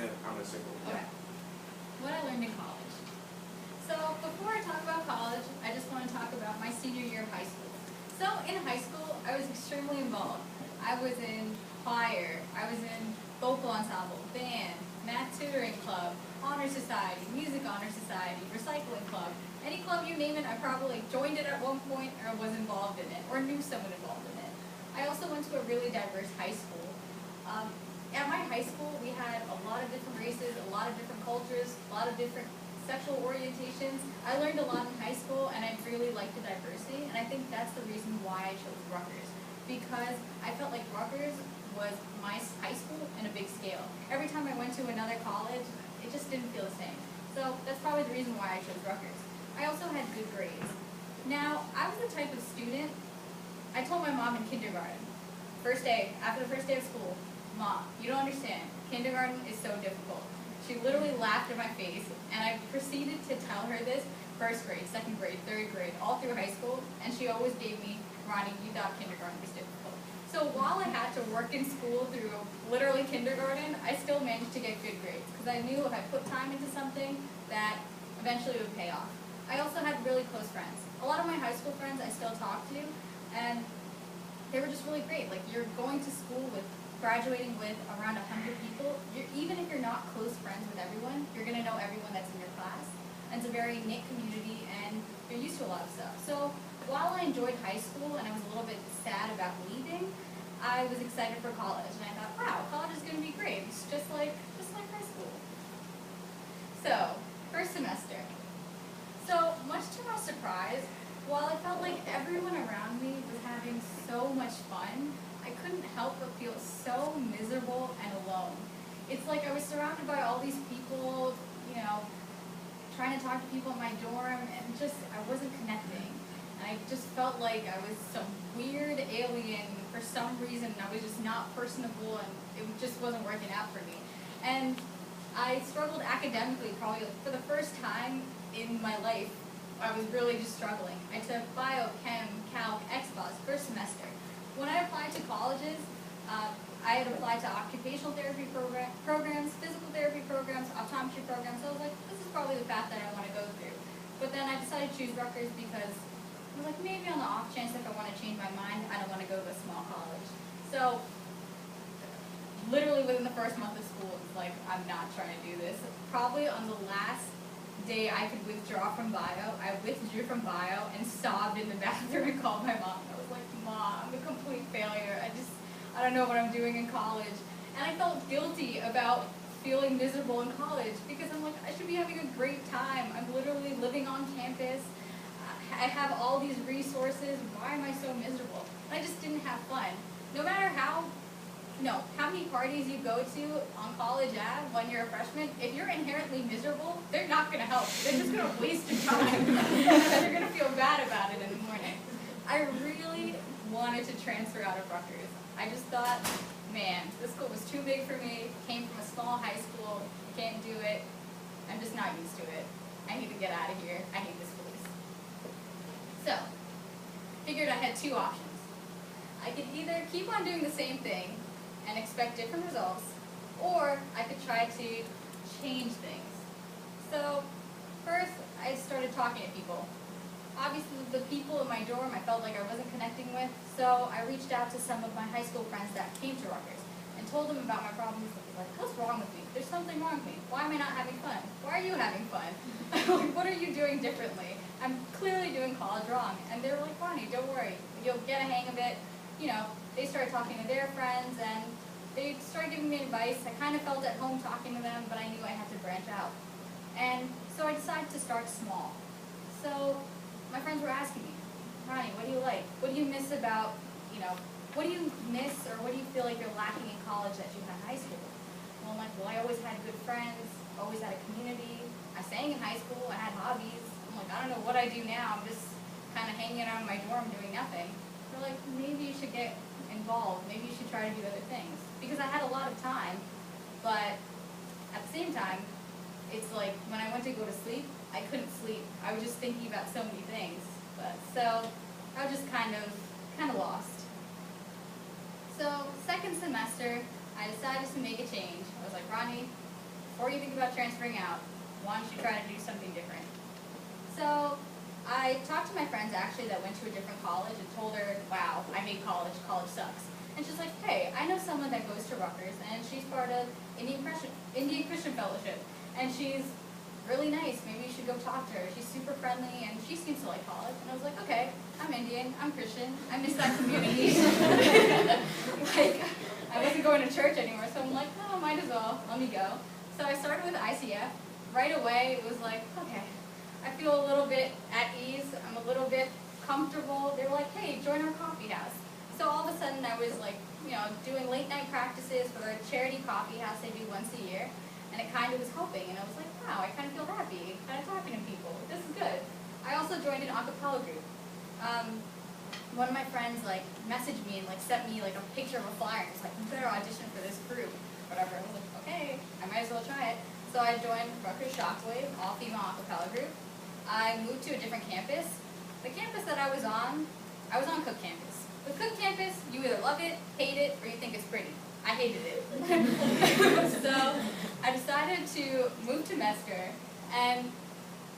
I'm gonna say both. Okay. What I learned in college. So before I talk about college, I just want to talk about my senior year of high school. So in high school, I was extremely involved. I was in choir, I was in vocal ensemble, band, math tutoring club, honor society, music honor society, recycling club. Any club you name it, I probably joined it at one point or was involved in it or knew someone involved in it. I also went to a really diverse high school. At my high school, we had a lot of different races, a lot of different cultures, a lot of different sexual orientations. I learned a lot in high school, and I really liked the diversity, and I think that's the reason why I chose Rutgers, because I felt like Rutgers was my high school in a big scale. Every time I went to another college, it just didn't feel the same. So that's probably the reason why I chose Rutgers. I also had good grades. Now, I was the type of student, I told my mom in kindergarten, after the first day of school, Mom, you don't understand, kindergarten is so difficult. She literally laughed in my face, and I proceeded to tell her this first grade, second grade, third grade, all through high school, and she always gave me, Ronnie, you thought kindergarten was difficult. So while I had to work in school through literally kindergarten, I still managed to get good grades, because I knew if I put time into something, that eventually would pay off. I also had really close friends. A lot of my high school friends I still talk to, and they were just really great. Like, you're going to school with, graduating with around 100 people. Even if you're not close friends with everyone, you're going to know everyone that's in your class. And it's a very knit community, and you're used to a lot of stuff. So while I enjoyed high school and I was a little bit sad about leaving, I was excited for college. And I thought, wow, college is going to be great. It's just like high school. So, first semester. So, much to my surprise, while I felt like everyone around me was having so much fun, I couldn't help but feel so miserable and alone. It's like I was surrounded by all these people, trying to talk to people in my dorm, and I wasn't connecting. And I just felt like I was some weird alien for some reason. I was just not personable, and it just wasn't working out for me. And I struggled academically probably for the first time in my life. I was really just struggling. I took bio, chem, calc, XPOS first semester. When I applied to colleges, I had applied to occupational therapy programs, physical therapy programs, optometry programs. So I was like, this is probably the path that I want to go through. But then I decided to choose Rutgers because I was like, maybe on the off chance if I want to change my mind, I don't want to go to a small college. So literally within the first month of school, it's like, I'm not trying to do this. Probably on the last day I could withdraw from bio, I withdrew from bio and sobbed in the bathroom and called my mom. I was like, Mom, I'm a complete failure. I don't know what I'm doing in college. And I felt guilty about feeling miserable in college because I'm like, I should be having a great time. I'm literally living on campus. I have all these resources. Why am I so miserable? And I just didn't have fun. No matter how many parties you go to on College Ave when you're a freshman, if you're inherently miserable, they're not going to help. They're just going to waste your time. They're going to feel bad about it in the morning. I really wanted to transfer out of Rutgers. I just thought, man, this school was too big for me. Came from a small high school. Can't do it. I'm just not used to it. I need to get out of here. I hate this place. So, figured I had two options. I could either keep on doing the same thing and expect different results, or I could try to change things. So, first, I started talking to people. Obviously, the people in my dorm I felt like I wasn't connecting with, so I reached out to some of my high school friends that came to Rutgers and told them about my problems. Like, what's wrong with me? There's something wrong with me. Why am I not having fun? Why are you having fun? Like, what are you doing differently? I'm clearly doing college wrong. And they were like, Rani, don't worry. You'll get a hang of it. They started talking to their friends, and they started giving me advice. I kind of felt at home talking to them, but I knew I had to branch out. And so I decided to start small. So my friends were asking me, Rani, what do you like? What do you miss about, what do you miss or what do you feel like you're lacking in college that you had in high school? Well, I'm like, I always had good friends, always had a community. I sang in high school, I had hobbies. I'm like, I don't know what I do now. I'm just kind of hanging out in my dorm doing nothing. They're like, maybe you should get involved. Maybe you should try to do other things. Because I had a lot of time, but at the same time, it's like when I went to go to sleep, I couldn't sleep. I was just thinking about so many things. So I was just kind of lost. So second semester, I decided to make a change. I was like, Rani, before you think about transferring out, why don't you try to do something different? So I talked to my friends actually that went to a different college and told her, wow, I hate college, college sucks. And she's like, hey, I know someone that goes to Rutgers and she's part of Indian Christian Fellowship and she's really nice, maybe you should go talk to her. She's super friendly and she seems to like college. And I was like, okay, I'm Indian, I'm Christian, I miss that community. Like, I wasn't going to church anymore, so I'm like, oh, might as well, let me go. So I started with ICF. Right away, it was like, okay, I feel a little bit at ease, I'm a little bit comfortable. They were like, hey, join our coffee house. So all of a sudden I was like, doing late night practices for a charity coffee house they do once a year. And it kind of was helping, and I was like, wow, I kind of feel happy, kind of talking to people. This is good. I also joined an a cappella group. One of my friends messaged me and sent me a picture of a flyer. It's like, you better audition for this group, whatever. I was like, okay, I might as well try it. So I joined Rutgers Shockwave, all-female a cappella group. I moved to a different campus. The campus that I was on Cook campus. With Cook campus, you either love it, hate it, or you think it's pretty. I hated it. So I decided to move to Mesker, and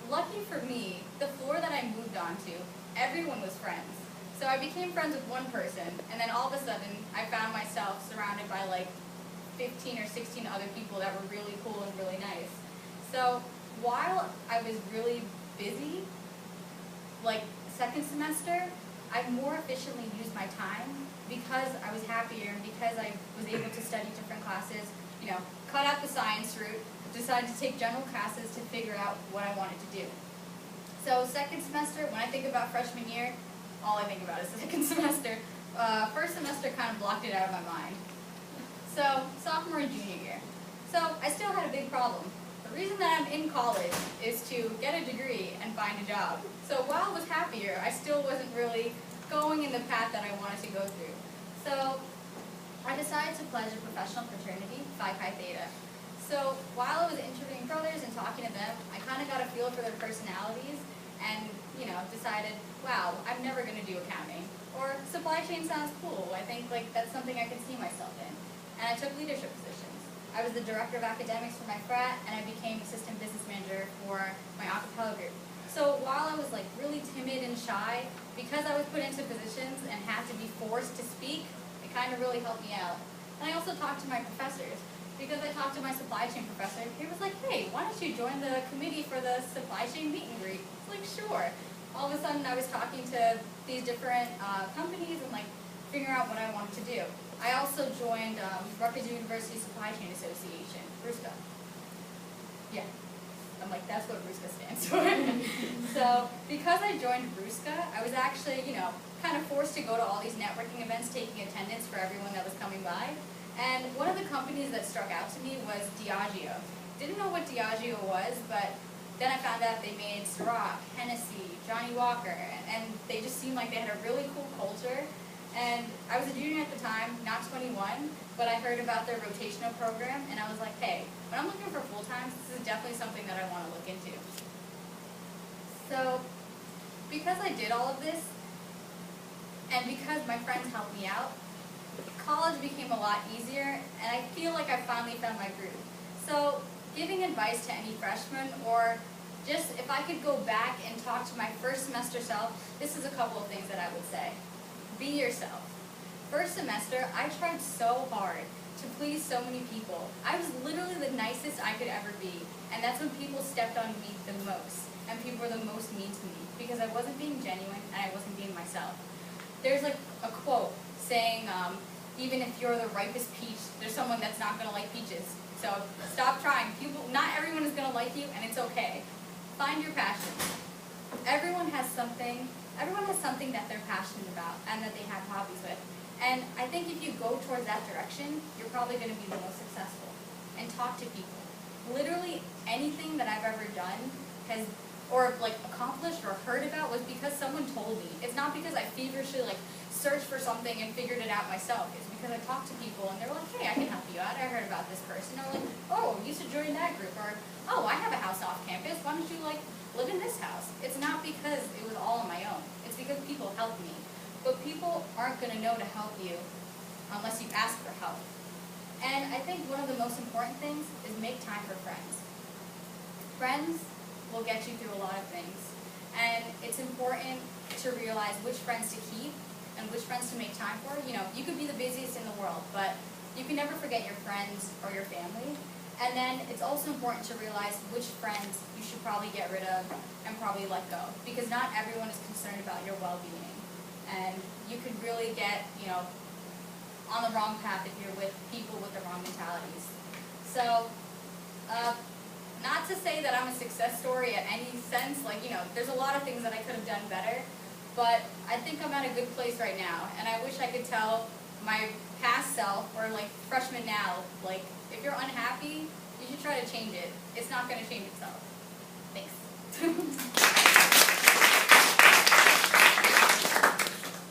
lucky for me, the floor that I moved onto, everyone was friends. So I became friends with one person, and then all of a sudden, I found myself surrounded by 15 or 16 other people that were really cool and really nice. So while I was really busy, second semester, I more efficiently used my time because I was happier and because I was able to study different classes, cut out the science route, decided to take general classes to figure out what I wanted to do. So second semester, when I think about freshman year, all I think about is second semester. First semester kind of blocked it out of my mind. So sophomore and junior year. So I still had a big problem. The reason that I'm in college is to get a degree and find a job. So while I was happier, I still wasn't really going in the path that I wanted to go through. So I decided to pledge a professional fraternity, Phi Chi Theta. So while I was interviewing brothers and talking to them, I kind of got a feel for their personalities and, decided, wow, I'm never going to do accounting. Or supply chain sounds cool. I think that's something I could see myself in. And I took leadership positions. I was the director of academics for my frat, and I became assistant business manager for my a cappella group. So while I was really timid and shy, because I was put into positions and had to be forced to speak, it kind of really helped me out. And I also talked to my professors. Because I talked to my supply chain professor, he was like, hey, why don't you join the committee for the supply chain meet and greet? I was like, sure. All of a sudden I was talking to these different companies and figuring out what I wanted to do. I also joined Rutgers University Supply Chain Association, RUSCA. Yeah. I'm like, that's what RUSCA stands for. So because I joined RUSCA, I was actually, kind of forced to go to all these networking events, taking attendance for everyone that was coming by. And one of the companies that struck out to me was Diageo. Didn't know what Diageo was, but then I found out they made Ciroc, Hennessy, Johnny Walker, and they just seemed like they had a really cool culture. And I was a junior at the time, not 21, but I heard about their rotational program, and I was like, hey, when I'm looking for full-time, this is definitely something that I want to look into. So because I did all of this, and because my friends helped me out, college became a lot easier, and I feel like I finally found my groove. So giving advice to any freshmen, or just if I could go back and talk to my first semester self, this is a couple of things that I would say. Be yourself. First semester, I tried so hard to please so many people. I was literally the nicest I could ever be, and that's when people stepped on me the most, and people were the most mean to me, because I wasn't being genuine, and I wasn't being myself. There's a quote saying, even if you're the ripest peach, there's someone that's not going to like peaches. So stop trying. Not everyone is going to like you, and it's okay. Find your passion. Everyone has something that they're passionate about and that they have hobbies with. And I think if you go towards that direction, you're probably going to be the most successful. And talk to people. Literally anything that I've ever done or accomplished or heard about was because someone told me. It's not because I feverishly searched for something and figured it out myself. It's because I talked to people and they were like, hey, I can help you out. I heard about this person. Or oh, you should join that group. Or, oh, I have a house off campus. Why don't you live in this house? It's not because it was all on my own. It's because people helped me. But people aren't going to know to help you unless you ask for help. And I think one of the most important things is make time for friends. Friends will get you through a lot of things. And it's important to realize which friends to keep and which friends to make time for. You know, you could be the busiest in the world, but you can never forget your friends or your family. And then it's also important to realize which friends you should probably get rid of and probably let go. Because not everyone is concerned about your well-being. And you could really get, you know, on the wrong path if you're with people with the wrong mentalities. So, not to say that I'm a success story at any sense, like, you know, there's a lot of things that I could have done better, but I think I'm at a good place right now, and I wish I could tell my past self, or like freshman now, like, if you're unhappy, you should try to change it. It's not going to change itself. Thanks.